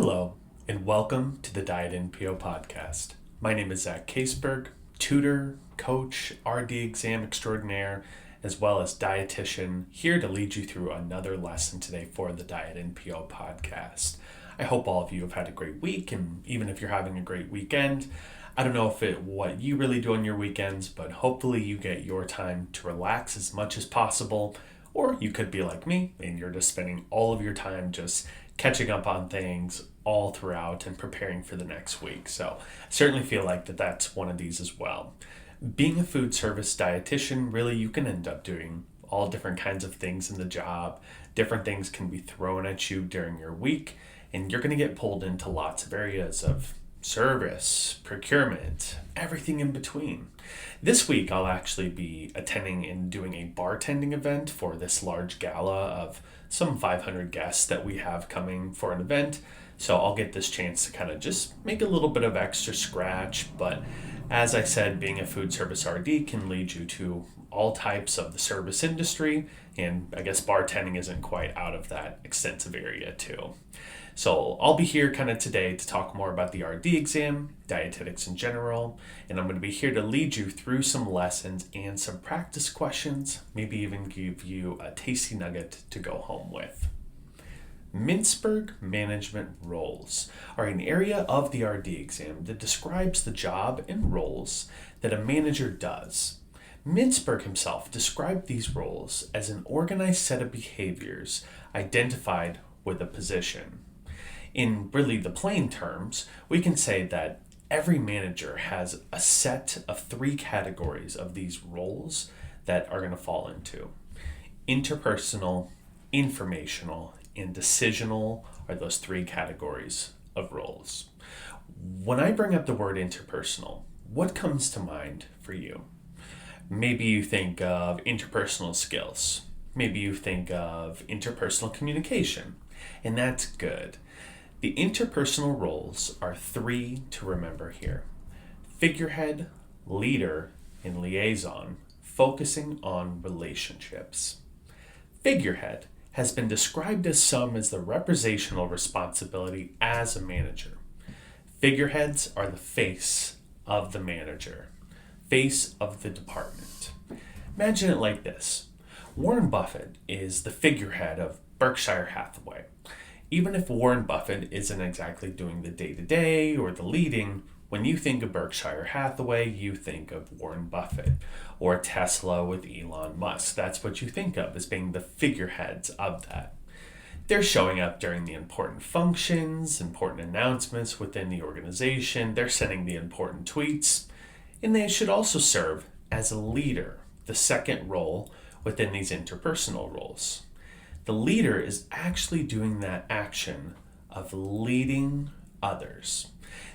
Hello, and welcome to the Diet NPO Podcast. My name is Zach Caseberg, tutor, coach, RD exam extraordinaire, as well as dietitian, here to lead you through another lesson today for the Diet NPO Podcast. I hope all of you have had a great week, and even if you're having a great weekend, I don't know what you really do on your weekends, but hopefully you get your time to relax as much as possible, or you could be like me, and you're just spending all of your time just catching up on things all throughout and preparing for the next week. So I certainly feel like that's one of these as well. Being a food service dietitian, really you can end up doing all different kinds of things in the job. Different things can be thrown at you during your week, and you're going to get pulled into lots of areas of service, procurement, everything in between. This week I'll actually be attending and doing a bartending event for this large gala of some 500 guests that we have coming for an event. So I'll get this chance to kind of just make a little bit of extra scratch. But as I said, being a food service RD can lead you to all types of the service industry. And I guess bartending isn't quite out of that extensive area too. So I'll be here kind of today to talk more about the RD exam, dietetics in general, and I'm going to be here to lead you through some lessons and some practice questions, maybe even give you a tasty nugget to go home with. Mintzberg Management Roles are an area of the RD exam that describes the job and roles that a manager does. Mintzberg himself described these roles as an organized set of behaviors identified with a position. In really the plain terms, we can say that every manager has a set of three categories of these roles that are going to fall into. Interpersonal, informational, and decisional are those three categories of roles. When I bring up the word interpersonal, what comes to mind for you? Maybe you think of interpersonal skills. Maybe you think of interpersonal communication, and that's good. The interpersonal roles are three to remember here: figurehead, leader, and liaison, focusing on relationships. Figurehead has been described as the representational responsibility as a manager. Figureheads are the face of the manager, face of the department. Imagine it like this. Warren Buffett is the figurehead of Berkshire Hathaway. Even if Warren Buffett isn't exactly doing the day-to-day or the leading, when you think of Berkshire Hathaway, you think of Warren Buffett or Tesla with Elon Musk. That's what you think of as being the figureheads of that. They're showing up during the important functions, important announcements within the organization. They're sending the important tweets, and they should also serve as a leader, the second role within these interpersonal roles. The leader is actually doing that action of leading others.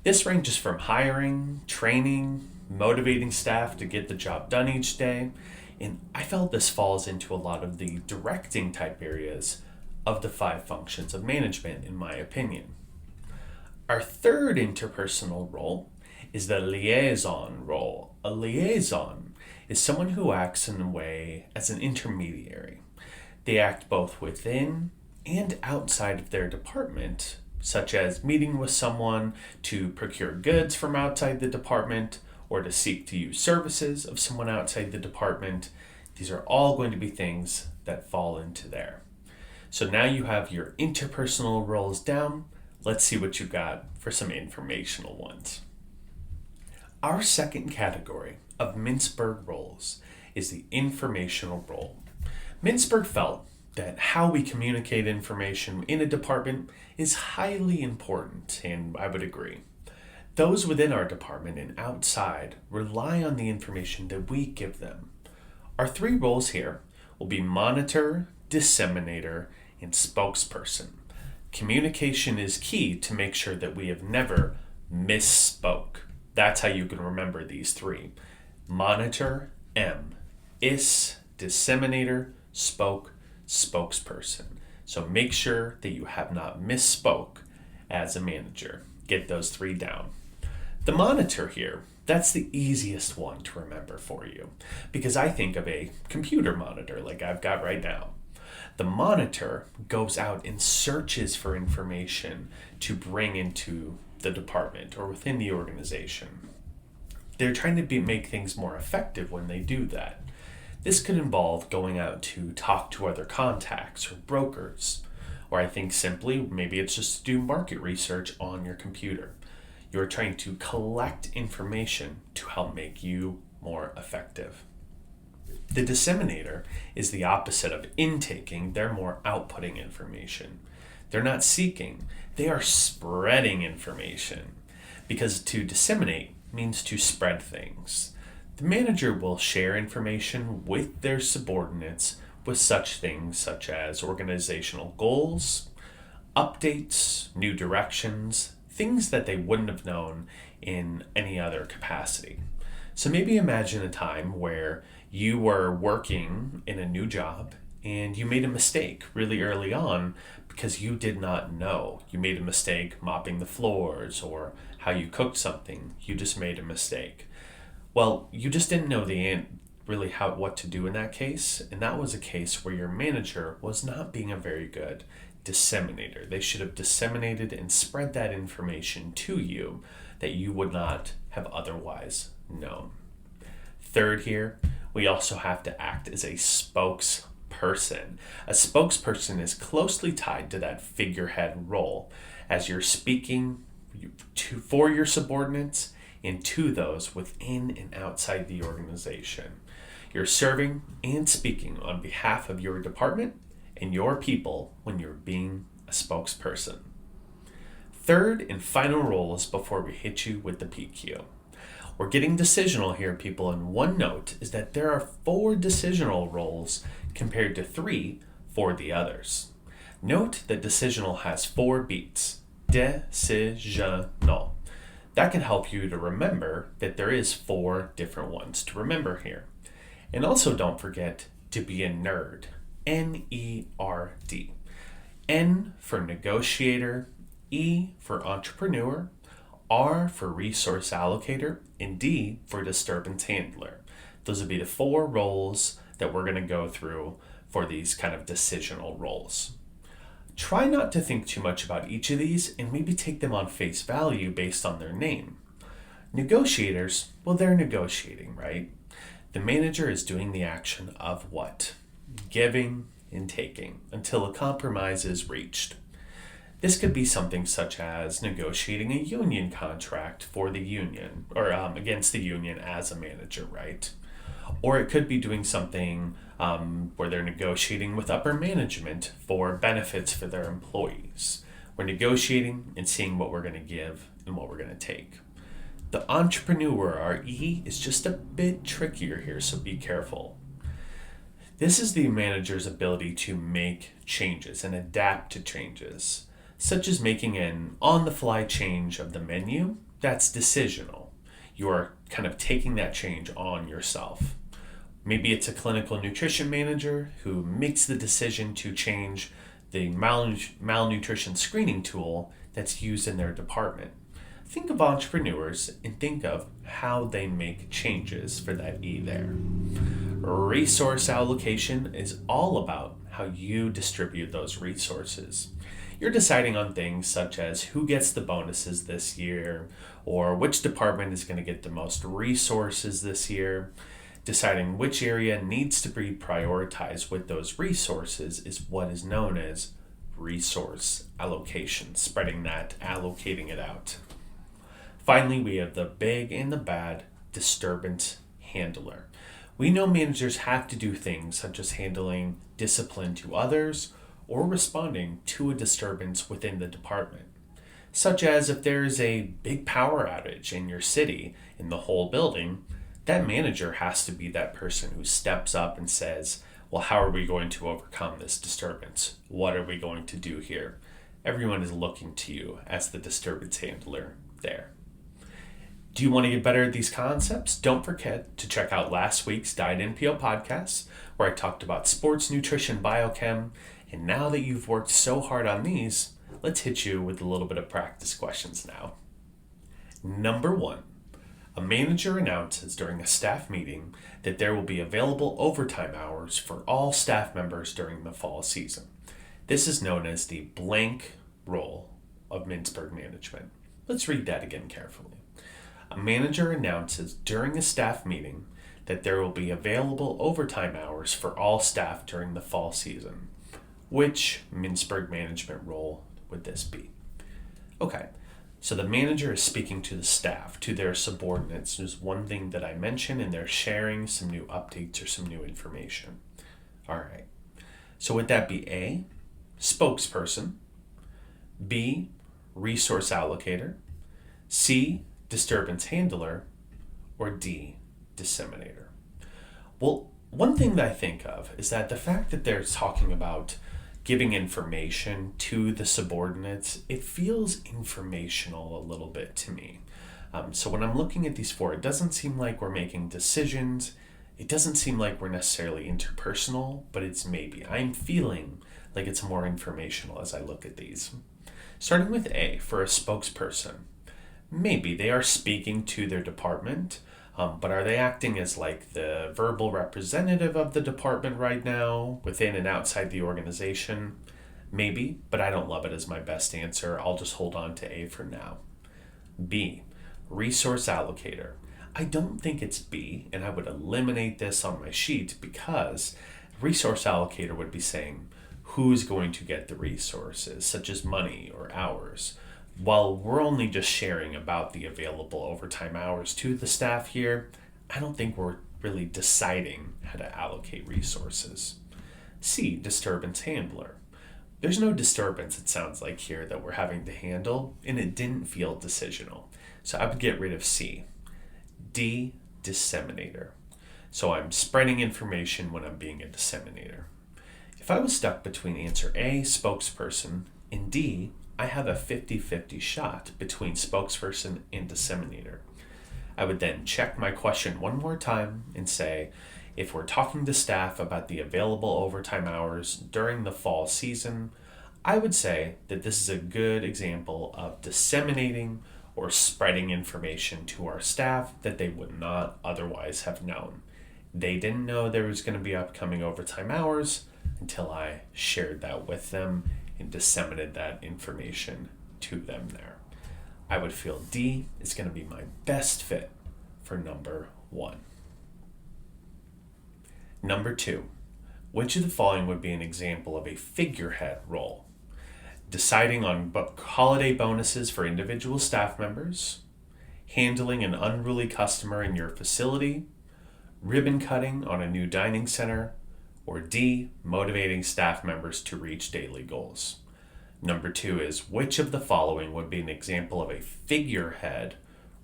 This ranges from hiring, training, motivating staff to get the job done each day, and I felt this falls into a lot of the directing type areas of the 5 functions of management, in my opinion. Our third interpersonal role is the liaison role. A liaison is someone who acts in a way as an intermediary. They act both within and outside of their department, such as meeting with someone to procure goods from outside the department or to seek to use services of someone outside the department. These are all going to be things that fall into there. So now you have your interpersonal roles down. Let's see what you got for some informational ones. Our second category of Mintzberg roles is the informational role. Mintzberg felt that how we communicate information in a department is highly important, and I would agree. Those within our department and outside rely on the information that we give them. Our 3 roles here will be monitor, disseminator, and spokesperson. Communication is key to make sure that we have never misspoke. That's how you can remember these 3. Monitor, M. Disseminator, spoke, spokesperson. So make sure that you have not misspoke as a manager. Get those 3 down. The monitor here, that's the easiest one to remember for you because I think of a computer monitor like I've got right now. The monitor goes out and searches for information to bring into the department or within the organization. They're trying to make things more effective when they do that. This could involve going out to talk to other contacts or brokers, or I think simply maybe it's just to do market research on your computer. You're trying to collect information to help make you more effective. The disseminator is the opposite of intaking. They're more outputting information. They're not seeking, they are spreading information, because to disseminate means to spread things. The manager will share information with their subordinates with such things such as organizational goals, updates, new directions, things that they wouldn't have known in any other capacity. So maybe imagine a time where you were working in a new job and you made a mistake really early on because you did not know. You made a mistake mopping the floors or how you cooked something. You just made a mistake. Well, you just didn't know what to do in that case, and that was a case where your manager was not being a very good disseminator. They should have disseminated and spread that information to you that you would not have otherwise known. Third here, we also have to act as a spokesperson. A spokesperson is closely tied to that figurehead role as you're speaking for your subordinates and to those within and outside the organization. You're serving and speaking on behalf of your department and your people when you're being a spokesperson. Third and final roles before we hit you with the PQ. We're getting decisional here, people, and one note is that there are 4 decisional roles compared to 3 for the others. Note that decisional has 4 beats. Decisional. That can help you to remember that there is 4 different ones to remember here. And also don't forget to be a nerd. N-E-R-D. N for negotiator, E for entrepreneur, R for resource allocator, and D for disturbance handler. Those would be the 4 roles that we're going to go through for these kind of decisional roles. Try not to think too much about each of these and maybe take them on face value based on their name. Negotiators, well, they're negotiating, right? The manager is doing the action of what? Giving and taking until a compromise is reached. This could be something such as negotiating a union contract for the union or against the union as a manager, right? Or it could be doing something where they're negotiating with upper management for benefits for their employees. We're negotiating and seeing what we're going to give and what we're going to take. The entrepreneur, our E, is just a bit trickier here, so be careful. This is the manager's ability to make changes and adapt to changes, such as making an on-the-fly change of the menu. That's decisional. You are kind of taking that change on yourself. Maybe it's a clinical nutrition manager who makes the decision to change the malnutrition screening tool that's used in their department. Think of entrepreneurs and think of how they make changes for that E there. Resource allocation is all about how you distribute those resources. You're deciding on things such as who gets the bonuses this year, or which department is going to get the most resources this year. Deciding which area needs to be prioritized with those resources is what is known as resource allocation, spreading that, allocating it out. Finally, we have the big and the bad disturbance handler. We know managers have to do things such as handling discipline to others or responding to a disturbance within the department, such as if there is a big power outage in your city, in the whole building, that manager has to be that person who steps up and says, well, how are we going to overcome this disturbance? What are we going to do here? Everyone is looking to you as the disturbance handler there. Do you want to get better at these concepts? Don't forget to check out last week's Diet NPO Podcast, where I talked about sports nutrition biochem. And now that you've worked so hard on these, let's hit you with a little bit of practice questions now. Number 1, A manager announces during a staff meeting that there will be available overtime hours for all staff members during the fall season. This is known as the blank role of Mintzberg Management. Let's read that again carefully. A manager announces during a staff meeting that there will be available overtime hours for all staff during the fall season. Which Mintzberg Management role would this be? Okay, so the manager is speaking to the staff, to their subordinates. There's one thing that I mentioned, and they're sharing some new updates or some new information. All right, so would that be A, spokesperson, B, resource allocator, C, disturbance handler, or D, disseminator? Well, one thing that I think of is that the fact that they're talking about giving information to the subordinates, it feels informational a little bit to me. So when I'm looking at these four, it doesn't seem like we're making decisions. It doesn't seem like we're necessarily interpersonal, but it's maybe. I'm feeling like it's more informational as I look at these. Starting with A, for a spokesperson. Maybe they are speaking to their department, but are they acting as like the verbal representative of the department right now, within and outside the organization? Maybe, but I don't love it as my best answer. I'll just hold on to A for now. B, resource allocator. I don't think it's B, and I would eliminate this on my sheet because resource allocator would be saying who's going to get the resources, such as money or hours. While we're only just sharing about the available overtime hours to the staff here, I don't think we're really deciding how to allocate resources. C, disturbance handler. There's no disturbance, it sounds like, here that we're having to handle, and it didn't feel decisional. So I would get rid of C. D, disseminator. So I'm spreading information when I'm being a disseminator. If I was stuck between answer A, spokesperson, and D, I have a 50-50 shot between spokesperson and disseminator. I would then check my question one more time and say, if we're talking to staff about the available overtime hours during the fall season, I would say that this is a good example of disseminating or spreading information to our staff that they would not otherwise have known. They didn't know there was going to be upcoming overtime hours until I shared that with them and disseminated that information to them there. I would feel D is going to be my best fit for number 1. Number 2, which of the following would be an example of a figurehead role? Deciding on holiday bonuses for individual staff members, handling an unruly customer in your facility, ribbon cutting on a new dining center, or D, motivating staff members to reach daily goals. Number 2 is, which of the following would be an example of a figurehead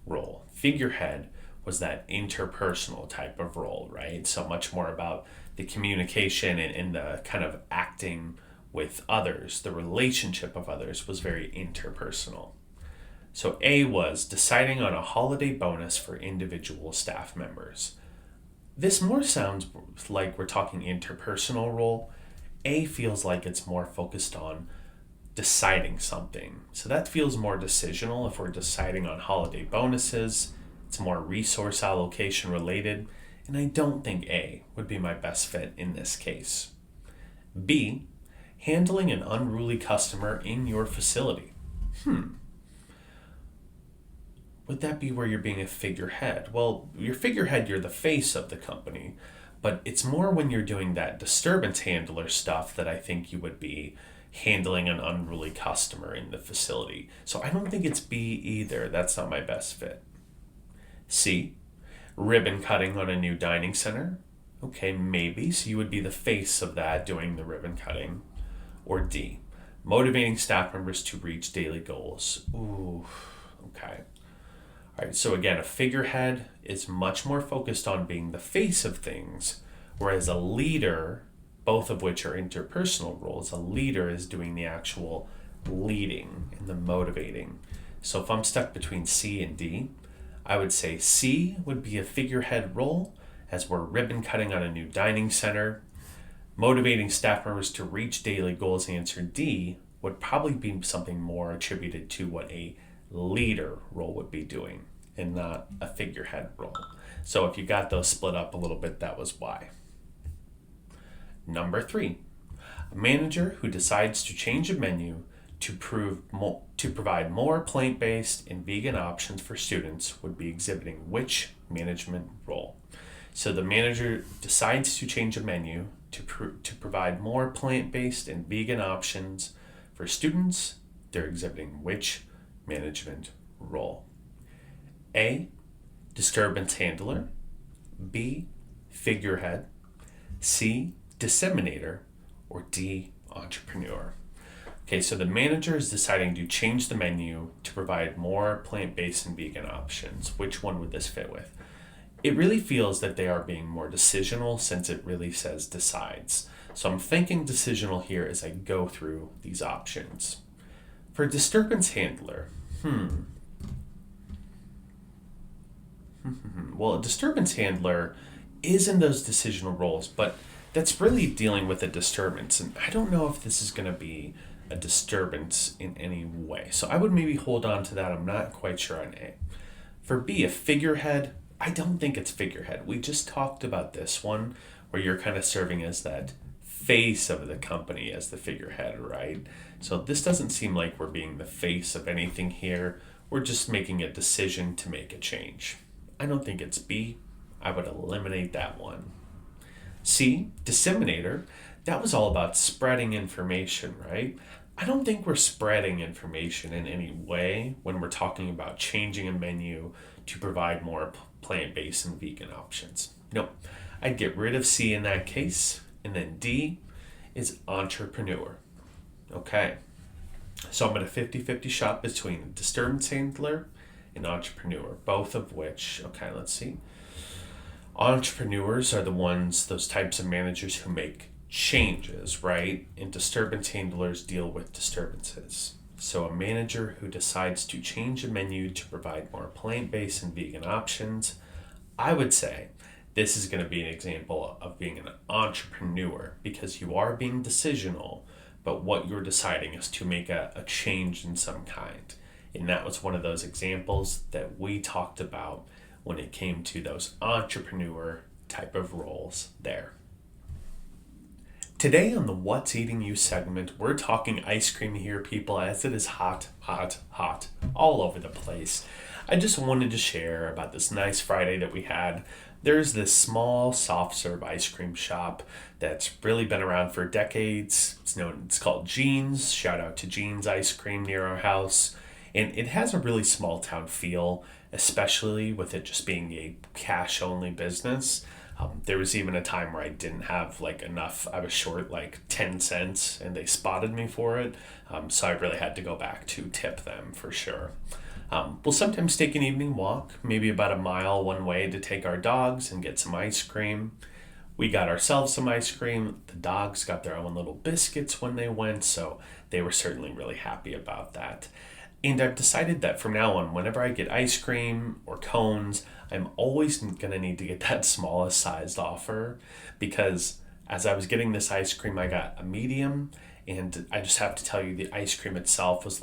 role? Figurehead was that interpersonal type of role, right? So much more about the communication and the kind of acting with others. The relationship of others was very interpersonal. So A was deciding on a holiday bonus for individual staff members. This more sounds like we're talking interpersonal role. A feels like it's more focused on deciding something. So that feels more decisional. If we're deciding on holiday bonuses, it's more resource allocation related. And I don't think A would be my best fit in this case. B, handling an unruly customer in your facility. Would that be where you're being a figurehead? Well, your figurehead, you're the face of the company, but it's more when you're doing that disturbance handler stuff that I think you would be handling an unruly customer in the facility. So I don't think it's B either. That's not my best fit. C, ribbon cutting on a new dining center. Okay, maybe. So you would be the face of that doing the ribbon cutting. Or D, motivating staff members to reach daily goals. Ooh, okay. All right, so again, a figurehead is much more focused on being the face of things, whereas a leader, both of which are interpersonal roles, a leader is doing the actual leading and the motivating. So if I'm stuck between C and D, I would say C would be a figurehead role, as we're ribbon cutting on a new dining center. Motivating staff members to reach daily goals, answer D, would probably be something more attributed to what a leader role would be doing. and not a figurehead role. So if you got those split up a little bit, that was why. Number 3, a manager who decides to change a menu to provide more plant-based and vegan options for students would be exhibiting which management role? So the manager decides to change a menu to provide more plant-based and vegan options for students. They're exhibiting which management role? A, Disturbance Handler. B, Figurehead. C, Disseminator. Or D, Entrepreneur. Okay, so the manager is deciding to change the menu to provide more plant-based and vegan options. Which one would this fit with? It really feels that they are being more decisional since it really says decides. So I'm thinking decisional here as I go through these options. For Disturbance Handler, well, a Disturbance Handler is in those decisional roles, but that's really dealing with a disturbance. And I don't know if this is going to be a disturbance in any way. So I would maybe hold on to that. I'm not quite sure on A. For B, a figurehead, I don't think it's figurehead. We just talked about this one where you're kind of serving as that face of the company as the figurehead, right? So this doesn't seem like we're being the face of anything here. We're just making a decision to make a change. I don't think it's B. I would eliminate that one. C, Disseminator. That was all about spreading information, right? I don't think we're spreading information in any way when we're talking about changing a menu to provide more plant-based and vegan options. No, I'd get rid of C in that case. And then D is Entrepreneur. Okay, so I'm at a 50-50 shot between Disturbance Handler and Entrepreneur, both of which, okay, let's see. Entrepreneurs are those types of managers who make changes, right? And disturbance handlers deal with disturbances. So a manager who decides to change a menu to provide more plant-based and vegan options, I would say this is going to be an example of being an entrepreneur because you are being decisional, but what you're deciding is to make a change in some kind. And that was one of those examples that we talked about when it came to those entrepreneur type of roles there. Today on the What's Eating You segment, we're talking ice cream here, people, as it is hot, hot, hot all over the place. I just wanted to share about this nice Friday that we had. There's this small soft serve ice cream shop that's really been around for decades. It's called Jean's. Shout out to Jean's Ice Cream near our house. And it has a really small town feel, especially with it just being a cash only business. There was even a time where I didn't have enough. I was short 10 cents and they spotted me for it. So I really had to go back to tip them for sure. We'll sometimes take an evening walk, maybe about a mile one way to take our dogs and get some ice cream. We got ourselves some ice cream. The dogs got their own little biscuits when they went, so they were certainly really happy about that. And I've decided that from now on, whenever I get ice cream or cones, I'm always going to need to get that smallest sized offer because as I was getting this ice cream, I got a medium, and I just have to tell you the ice cream itself was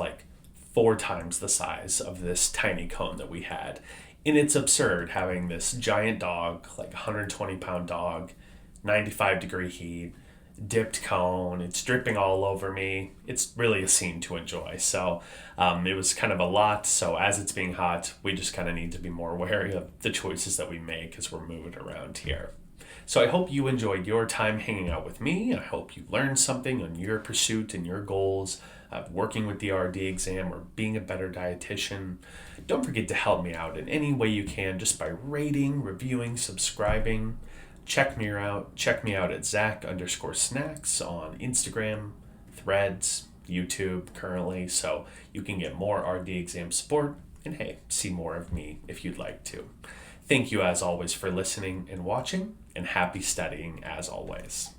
4 times the size of this tiny cone that we had. And it's absurd having this giant dog, 120-pound dog, 95-degree heat, dipped cone. It's dripping all over me. It's really a scene to enjoy. So it was kind of a lot. So as it's being hot, we just kind of need to be more wary of the choices that we make as we're moving around here. So I hope you enjoyed your time hanging out with me. I hope you learned something on your pursuit and your goals of working with the RD exam or being a better dietitian. Don't forget to help me out in any way you can just by rating, reviewing, subscribing. Check me out at Zach_snacks on Instagram, Threads, YouTube currently, so you can get more RD exam support and hey, see more of me if you'd like to. Thank you as always for listening and watching, and happy studying as always.